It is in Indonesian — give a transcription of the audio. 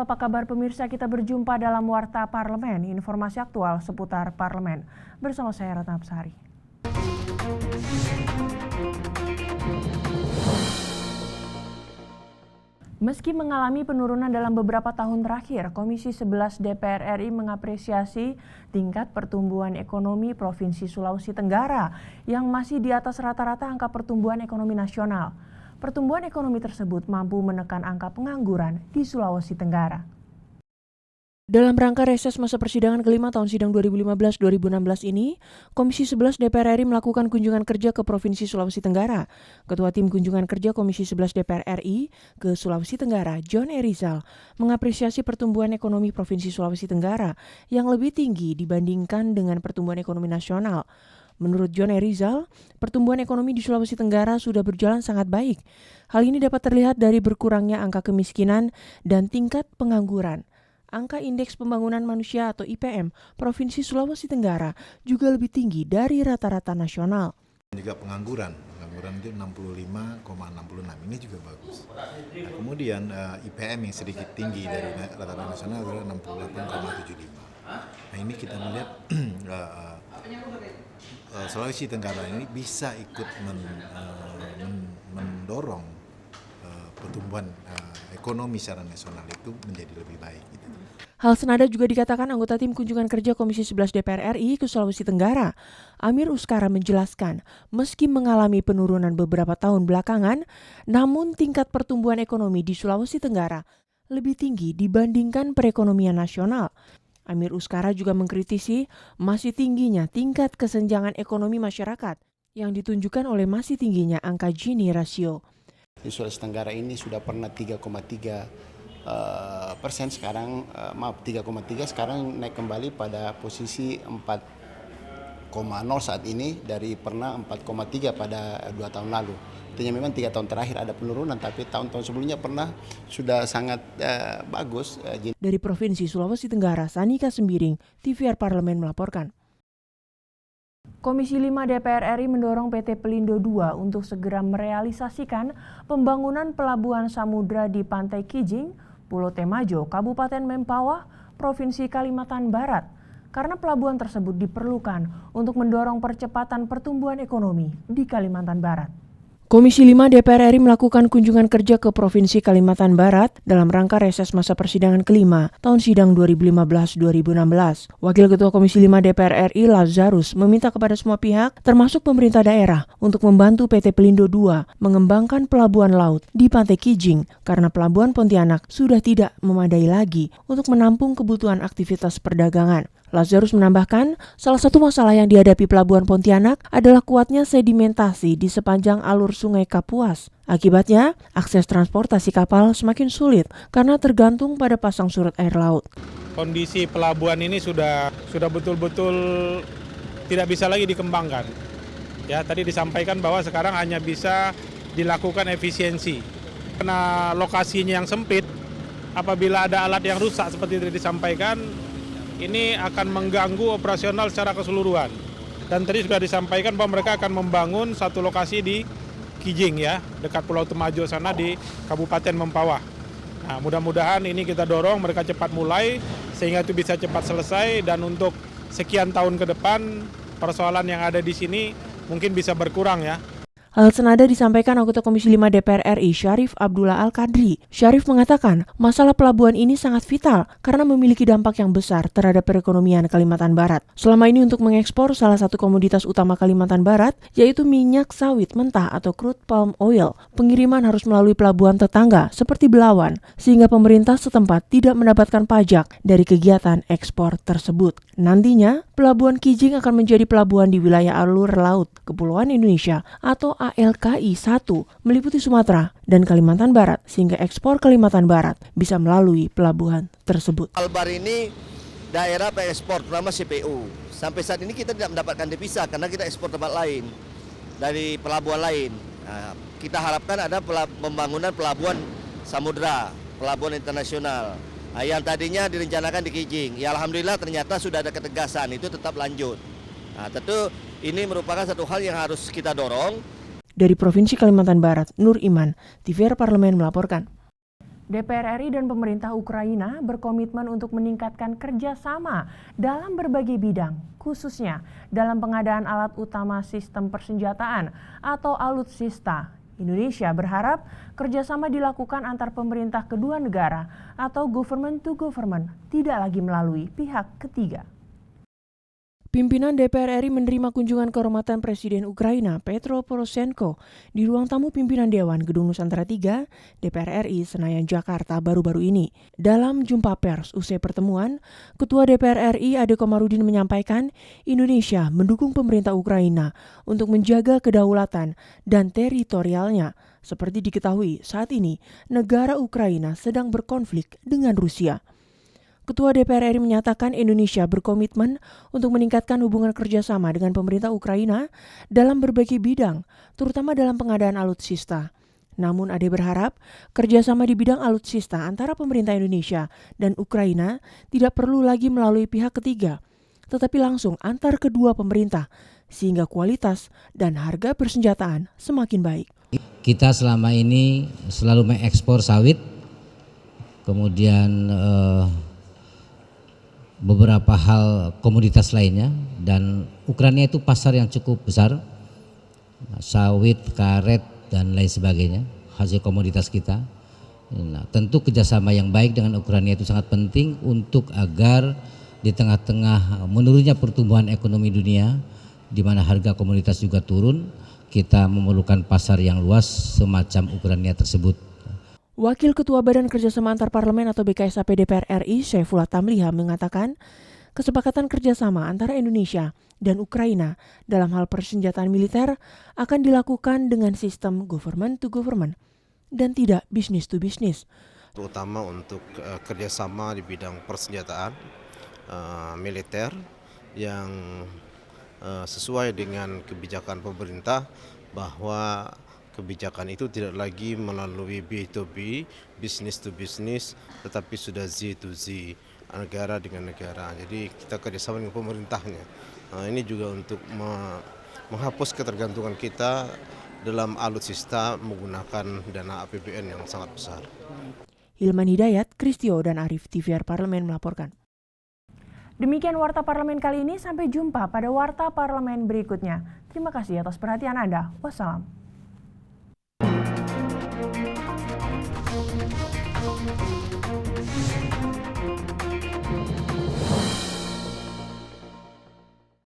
apa kabar pemirsa? Kita berjumpa dalam Warta Parlemen, informasi aktual seputar parlemen. Bersama saya Ratna Absari. Meski mengalami penurunan dalam beberapa tahun terakhir, Komisi 11 DPR RI mengapresiasi tingkat pertumbuhan ekonomi Provinsi Sulawesi Tenggara yang masih di atas rata-rata angka pertumbuhan ekonomi nasional. Pertumbuhan ekonomi tersebut mampu menekan angka pengangguran di Sulawesi Tenggara. Dalam rangka reses masa persidangan kelima tahun sidang 2015-2016 ini, Komisi 11 DPR RI melakukan kunjungan kerja ke Provinsi Sulawesi Tenggara. Ketua Tim Kunjungan Kerja Komisi 11 DPR RI ke Sulawesi Tenggara, John Erizal, mengapresiasi pertumbuhan ekonomi Provinsi Sulawesi Tenggara yang lebih tinggi dibandingkan dengan pertumbuhan ekonomi nasional. Menurut John Erizal, pertumbuhan ekonomi di Sulawesi Tenggara sudah berjalan sangat baik. Hal ini dapat terlihat dari berkurangnya angka kemiskinan dan tingkat pengangguran. Angka Indeks Pembangunan Manusia atau IPM Provinsi Sulawesi Tenggara juga lebih tinggi dari rata-rata nasional. Juga pengangguran itu 65,66, ini juga bagus. Nah, kemudian IPM yang sedikit tinggi dari rata-rata nasional adalah 68,75. Nah, ini kita melihat Sulawesi Tenggara ini bisa ikut mendorong pertumbuhan ekonomi secara nasional itu menjadi lebih baik. Gitu. Hal senada juga dikatakan anggota Tim Kunjungan Kerja Komisi 11 DPR RI ke Sulawesi Tenggara. Amir Uskara menjelaskan, meski mengalami penurunan beberapa tahun belakangan, namun tingkat pertumbuhan ekonomi di Sulawesi Tenggara lebih tinggi dibandingkan perekonomian nasional. Amir Uskara juga mengkritisi masih tingginya tingkat kesenjangan ekonomi masyarakat yang ditunjukkan oleh masih tingginya angka Gini rasio. Di Sulawesi Tenggara ini sudah pernah 3,3%, sekarang 3,3 sekarang naik kembali pada posisi 4,0 saat ini dari pernah 4,3 pada 2 tahun lalu. Artinya memang 3 tahun terakhir ada penurunan, tapi tahun-tahun sebelumnya pernah sudah sangat bagus. Dari Provinsi Sulawesi Tenggara, Sanika Sembiring, TVR Parlemen melaporkan. Komisi 5 DPR RI mendorong PT Pelindo II untuk segera merealisasikan pembangunan pelabuhan samudra di Pantai Kijing, Pulau Temajo, Kabupaten Mempawah, Provinsi Kalimantan Barat. Karena pelabuhan tersebut diperlukan untuk mendorong percepatan pertumbuhan ekonomi di Kalimantan Barat. Komisi 5 DPR RI melakukan kunjungan kerja ke Provinsi Kalimantan Barat dalam rangka reses masa persidangan kelima tahun sidang 2015-2016. Wakil Ketua Komisi 5 DPR RI Lazarus meminta kepada semua pihak, termasuk pemerintah daerah, untuk membantu PT Pelindo II mengembangkan pelabuhan laut di Pantai Kijing karena pelabuhan Pontianak sudah tidak memadai lagi untuk menampung kebutuhan aktivitas perdagangan. Lazarus menambahkan, salah satu masalah yang dihadapi Pelabuhan Pontianak adalah kuatnya sedimentasi di sepanjang alur Sungai Kapuas. Akibatnya, akses transportasi kapal semakin sulit karena tergantung pada pasang surut air laut. Kondisi pelabuhan ini sudah betul-betul tidak bisa lagi dikembangkan. Ya, tadi disampaikan bahwa sekarang hanya bisa dilakukan efisiensi. Karena lokasinya yang sempit, apabila ada alat yang rusak seperti yang disampaikan, ini akan mengganggu operasional secara keseluruhan. Dan tadi sudah disampaikan bahwa mereka akan membangun satu lokasi di Kijing ya, dekat Pulau Temajo sana di Kabupaten Mempawah. Nah, mudah-mudahan ini kita dorong mereka cepat mulai sehingga itu bisa cepat selesai dan untuk sekian tahun ke depan persoalan yang ada di sini mungkin bisa berkurang ya. Hal senada disampaikan anggota Komisi 5 DPR RI Syarif Abdullah Al-Kadri. Syarif mengatakan masalah pelabuhan ini sangat vital karena memiliki dampak yang besar terhadap perekonomian Kalimantan Barat. Selama ini untuk mengekspor salah satu komoditas utama Kalimantan Barat, yaitu minyak sawit mentah atau crude palm oil, pengiriman harus melalui pelabuhan tetangga seperti Belawan, sehingga pemerintah setempat tidak mendapatkan pajak dari kegiatan ekspor tersebut. Nantinya, Pelabuhan Kijing akan menjadi pelabuhan di wilayah alur laut Kepulauan Indonesia atau ALKI 1 meliputi Sumatera dan Kalimantan Barat sehingga ekspor Kalimantan Barat bisa melalui pelabuhan tersebut. Kalbar ini daerah pengekspor terutama CPU. Sampai saat ini kita tidak mendapatkan devisa karena kita ekspor tempat lain dari pelabuhan lain. Nah, kita harapkan ada pembangunan pelabuhan samudra, pelabuhan internasional. Nah, yang tadinya direncanakan di Kijing, ya alhamdulillah ternyata sudah ada ketegasan, itu tetap lanjut. Nah, tentu ini merupakan satu hal yang harus kita dorong. Dari Provinsi Kalimantan Barat, Nur Iman, TVR Parlemen melaporkan. DPR RI dan pemerintah Ukraina berkomitmen untuk meningkatkan kerjasama dalam berbagai bidang, khususnya dalam pengadaan alat utama sistem persenjataan atau alutsista. Indonesia berharap kerjasama dilakukan antar pemerintah kedua negara atau government to government, tidak lagi melalui pihak ketiga. Pimpinan DPR RI menerima kunjungan kehormatan Presiden Ukraina Petro Poroshenko di ruang tamu pimpinan Dewan Gedung Nusantara III, DPR RI Senayan Jakarta baru-baru ini. Dalam jumpa pers usai pertemuan, Ketua DPR RI Ade Komarudin menyampaikan Indonesia mendukung pemerintah Ukraina untuk menjaga kedaulatan dan teritorialnya. Seperti diketahui, saat ini negara Ukraina sedang berkonflik dengan Rusia. Ketua DPR RI menyatakan Indonesia berkomitmen untuk meningkatkan hubungan kerjasama dengan pemerintah Ukraina dalam berbagai bidang, terutama dalam pengadaan alutsista. Namun Ade berharap kerjasama di bidang alutsista antara pemerintah Indonesia dan Ukraina tidak perlu lagi melalui pihak ketiga, tetapi langsung antar kedua pemerintah, sehingga kualitas dan harga persenjataan semakin baik. Kita selama ini selalu mengekspor sawit, kemudian beberapa hal komoditas lainnya, dan Ukraina itu pasar yang cukup besar, sawit, karet dan lain sebagainya, hasil komoditas kita. Nah, tentu kerjasama yang baik dengan Ukraina itu sangat penting untuk agar di tengah-tengah menurunnya pertumbuhan ekonomi dunia, di mana harga komoditas juga turun, kita memerlukan pasar yang luas semacam Ukraina tersebut. Wakil Ketua Badan Kerjasama Antar Parlemen atau BKSAP DPR RI, Syaifullah Tamliha mengatakan, kesepakatan kerjasama antara Indonesia dan Ukraina dalam hal persenjataan militer akan dilakukan dengan sistem government to government dan tidak business to business. Terutama untuk kerjasama di bidang persenjataan militer yang sesuai dengan kebijakan pemerintah, bahwa kebijakan itu tidak lagi melalui B2B, business to business, tetapi sudah Z to Z, negara dengan negara. Jadi kita kerjasama dengan pemerintahnya. Nah, ini juga untuk menghapus ketergantungan kita dalam alutsista menggunakan dana APBN yang sangat besar. Hilman Hidayat, Kristio dan Arif, TVR Parlemen melaporkan. Demikian Warta Parlemen kali ini, sampai jumpa pada Warta Parlemen berikutnya. Terima kasih atas perhatian Anda. Wassalam. Thank you.